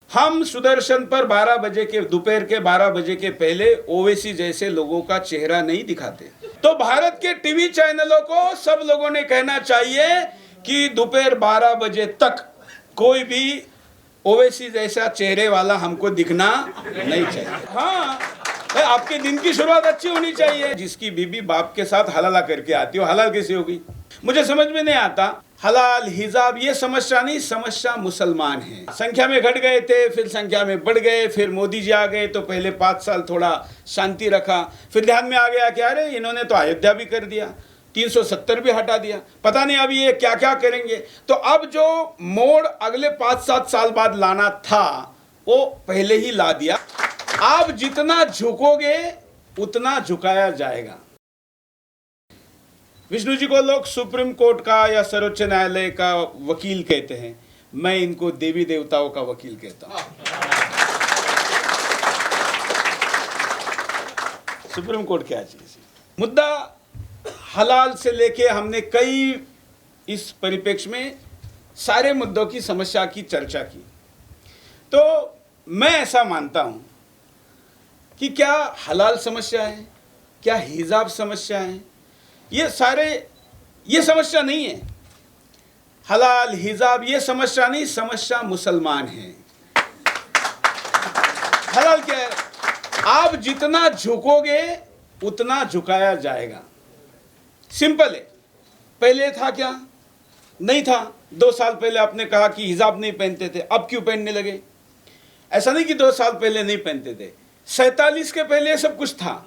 हम सुदर्शन पर 12 बजे के दोपहर के 12 बजे के पहले ओवैसी जैसे लोगों का चेहरा नहीं दिखाते। तो भारत के टीवी चैनलों को सब लोगों ने कहना चाहिए कि दोपहर 12 बजे तक कोई भी ओवैसी जैसा चेहरे वाला हमको दिखना नहीं चाहिए। हाँ, आपके दिन की शुरुआत अच्छी होनी चाहिए। जिसकी बीबी बाप के साथ हलाला करके आती हो, हलाल कैसे होगी? मुझे समझ में नहीं आता। हलाल हिजाब ये समस्या नहीं, समस्या मुसलमान है। संख्या में घट गए थे, फिर संख्या में बढ़ गए, फिर मोदी जी आ गए तो पहले 5 साल थोड़ा शांति रखा, फिर ध्यान में आ गया कि अरे इन्होंने तो अयोध्या भी कर दिया, 370 भी हटा दिया, पता नहीं अब ये क्या क्या करेंगे। तो अब जो मोड़ अगले 5-7 साल बाद लाना था वो पहले ही ला दिया। आप जितना झुकोगे उतना झुकाया जाएगा। विष्णु जी को लोग सुप्रीम कोर्ट का या सर्वोच्च न्यायालय का वकील कहते हैं, मैं इनको देवी देवताओं का वकील कहता हूं। सुप्रीम कोर्ट क्या चीज? मुद्दा हलाल से लेके हमने कई इस परिप्रेक्ष्य में सारे मुद्दों की समस्या की चर्चा की। तो मैं ऐसा मानता हूं कि क्या हलाल समस्या है, क्या हिजाब समस्या है, ये समस्या नहीं है। हलाल हिजाब ये समस्या नहीं, समस्या मुसलमान है। हलाल क्या है? आप जितना झुकोगे उतना झुकाया जाएगा। सिंपल है। पहले था क्या? नहीं था। 2 साल पहले आपने कहा कि हिजाब नहीं पहनते थे, अब क्यों पहनने लगे? ऐसा नहीं कि 2 साल पहले नहीं पहनते थे, 47 के पहले सब कुछ था।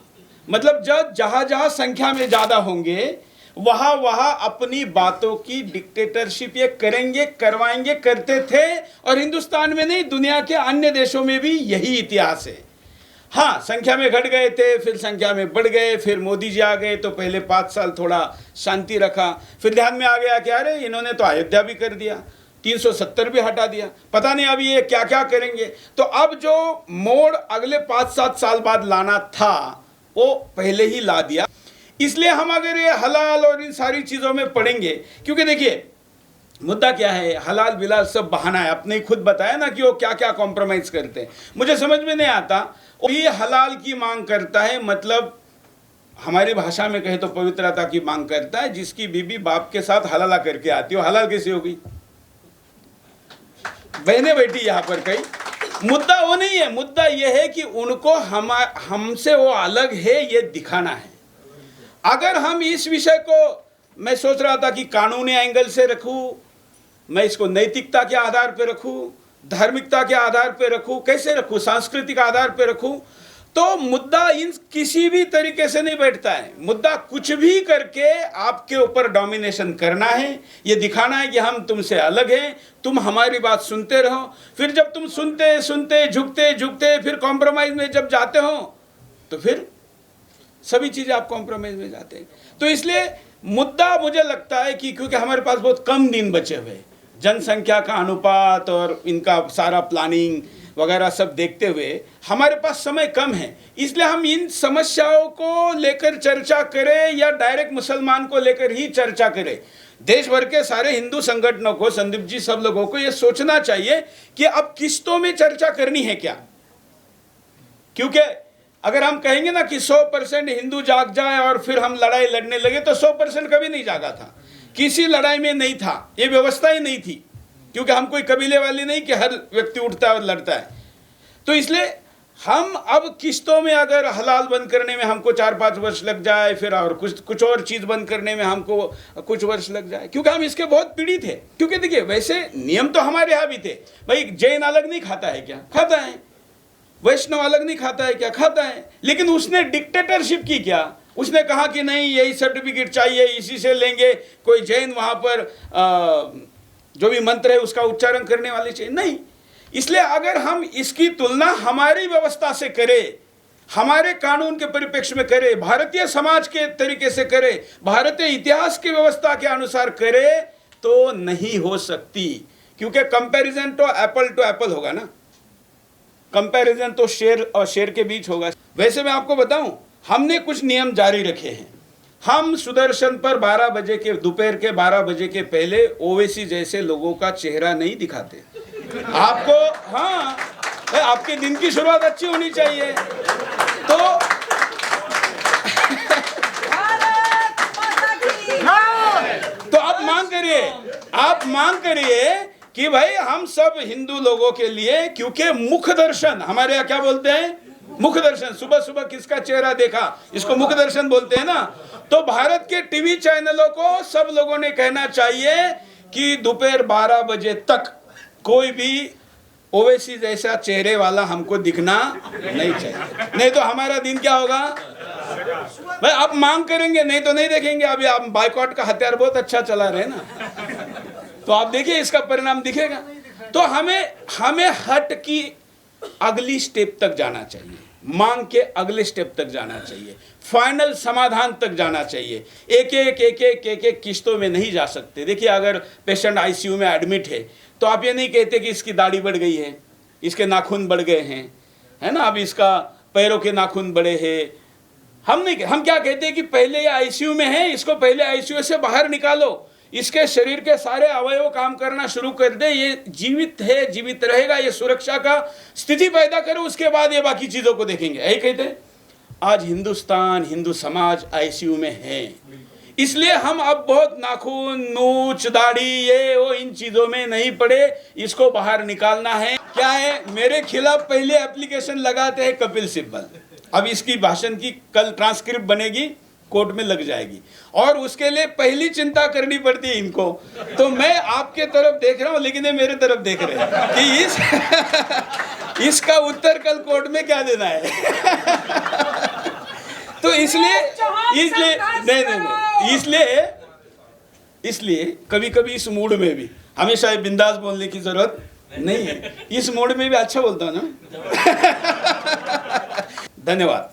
मतलब जब जहां जहां संख्या में ज्यादा होंगे वहां वहां अपनी बातों की डिक्टेटरशिप ये करेंगे, करवाएंगे, करते थे। और हिंदुस्तान में नहीं, दुनिया के अन्य देशों में भी यही इतिहास है। हाँ, संख्या में घट गए थे, फिर संख्या में बढ़ गए, फिर मोदी जी आ गए तो पहले 5 साल थोड़ा शांति रखा, फिर ध्यान में आ गया कि अरे इन्होंने तो अयोध्या भी कर दिया, 370 भी हटा दिया, पता नहीं अब ये क्या क्या करेंगे। तो अब जो मोड़ अगले 5-7 साल बाद लाना था वो पहले ही ला दिया। इसलिए हम अगर ये हलाल और इन सारी चीजों में पड़ेंगे, क्योंकि देखिए मुद्दा क्या है, हलाल बिलाल सब बहाना है। आपने खुद बताया ना कि वो क्या क्या कॉम्प्रोमाइज करते हैं। मुझे समझ में नहीं आता। ये हलाल की मांग करता है, मतलब हमारी भाषा में कहे तो पवित्रता की मांग करता है। जिसकी बीबी बाप के साथ हलाला करके आती हो, हलाल कैसे होगी? बहने बैठी यहां पर कई। मुद्दा वो नहीं है, मुद्दा यह है कि उनको हमसे वो अलग है ये दिखाना है। अगर हम इस विषय को, मैं सोच रहा था कि कानूनी एंगल से रखूं, मैं इसको नैतिकता के आधार पर रखूं, धार्मिकता के आधार पर रखूं, कैसे रखूं, सांस्कृतिक आधार पर रखूं, तो मुद्दा इन किसी भी तरीके से नहीं बैठता है। मुद्दा कुछ भी करके आपके ऊपर डोमिनेशन करना है, ये दिखाना है कि हम तुमसे अलग हैं, तुम हमारी बात सुनते रहो। फिर जब तुम सुनते सुनते झुकते झुकते फिर कॉम्प्रोमाइज में जब जाते हो तो फिर सभी चीजें आप कॉम्प्रोमाइज में जाते हैं। तो इसलिए मुद्दा मुझे लगता है कि क्योंकि हमारे पास बहुत कम दिन बचे हुए, जनसंख्या का अनुपात और इनका सारा प्लानिंग वगैरह सब देखते हुए हमारे पास समय कम है, इसलिए हम इन समस्याओं को लेकर चर्चा करें या डायरेक्ट मुसलमान को लेकर ही चर्चा करें। देश भर के सारे हिंदू संगठनों को, संदीप जी, सब लोगों को यह सोचना चाहिए कि अब किस्तों में चर्चा करनी है क्या। क्योंकि अगर हम कहेंगे ना कि 100% हिंदू जाग जाए और फिर हम लड़ाई लड़ने लगे, तो 100% कभी नहीं जागा था, किसी लड़ाई में नहीं था, ये व्यवस्था ही नहीं थी। क्योंकि हम कोई कबीले वाले नहीं कि हर व्यक्ति उठता है और लड़ता है। तो इसलिए हम अब किस्तों में, अगर हलाल बंद करने में हमको 4-5 वर्ष लग जाए, फिर और कुछ और चीज़ बंद करने में हमको कुछ वर्ष लग जाए, क्योंकि हम इसके बहुत पीड़ित हैं। क्योंकि देखिए वैसे नियम तो हमारे यहाँ भी थे भाई, जैन अलग नहीं खाता है क्या? खाता है। वैष्णव अलग नहीं खाता है क्या? खाता है। लेकिन उसने डिक्टेटरशिप की क्या? उसने कहा कि नहीं यही सर्टिफिकेट चाहिए, इसी से लेंगे, कोई जैन वहाँ पर जो भी मंत्र है उसका उच्चारण करने वाले चाहिए नहीं। इसलिए अगर हम इसकी तुलना हमारी व्यवस्था से करें, हमारे कानून के परिप्रेक्ष्य में करें, भारतीय समाज के तरीके से करें, भारतीय इतिहास की व्यवस्था के अनुसार करें, तो नहीं हो सकती। क्योंकि कंपैरिजन तो एप्पल टू एप्पल होगा ना, कंपैरिजन तो शेर और शेर के बीच होगा। वैसे मैं आपको बताऊं, हमने कुछ नियम जारी रखे हैं। हम सुदर्शन पर 12 बजे के, दोपहर के 12 बजे के पहले ओवैसी जैसे लोगों का चेहरा नहीं दिखाते आपको। हाँ, आपके दिन की शुरुआत अच्छी होनी चाहिए। तो आप मांग करिए कि भाई हम सब हिंदू लोगों के लिए, क्योंकि मुख दर्शन, हमारे यहाँ क्या बोलते हैं, मुख दर्शन, सुबह सुबह किसका चेहरा देखा, इसको मुख दर्शन बोलते हैं ना। तो भारत के टीवी चैनलों को सब लोगों ने कहना चाहिए कि दोपहर 12 बजे तक कोई भी ओवैसी जैसा चेहरे वाला हमको दिखना नहीं चाहिए, नहीं तो हमारा दिन क्या होगा भाई। आप मांग करेंगे, नहीं तो नहीं देखेंगे। अभी आप बाइकआउट का हथियार बहुत अच्छा चला रहे ना, तो आप देखिए इसका परिणाम दिखेगा। तो हमें हट की अगली स्टेप तक जाना चाहिए, मांग के अगले स्टेप तक जाना चाहिए, फाइनल समाधान तक जाना चाहिए। एक किस्तों में नहीं जा सकते। देखिए अगर पेशेंट आईसीयू में एडमिट है तो आप ये नहीं कहते कि इसकी दाढ़ी बढ़ गई है, इसके नाखून बढ़ गए हैं, है ना, अब इसका पैरों के नाखून बढ़े हैं। हम क्या कहते हैं कि पहले ये आईसीयू में है, इसको पहले आईसीयू से बाहर निकालो, इसके शरीर के सारे अवयव काम करना शुरू कर दे, ये जीवित है, जीवित रहेगा, ये सुरक्षा का स्थिति पैदा करो, उसके बाद ये बाकी चीजों को देखेंगे। यही कहते हैं। आज हिंदुस्तान, हिंदू समाज आईसीयू में है, इसलिए हम अब बहुत नाखून, नोच, दाढ़ी, ये वो इन चीजों में नहीं पड़े, इसको बाहर निकालना है। क्या है, मेरे खिलाफ पहले एप्लीकेशन लगाते हैं कपिल सिब्बल। अब इसकी भाषण की कल ट्रांसक्रिप्ट बनेगी, कोर्ट में लग जाएगी, और उसके लिए पहली चिंता करनी पड़ती है इनको। तो मैं आपके तरफ देख रहा हूं, लेकिन ये मेरे तरफ देख रहे हैं कि इसका उत्तर कल कोर्ट में क्या देना है। तो इसलिए इसलिए कभी कभी इस मूड में भी हमेशा बिंदास बोलने की जरूरत नहीं है। इस मूड में भी अच्छा बोलता हूं ना। धन्यवाद।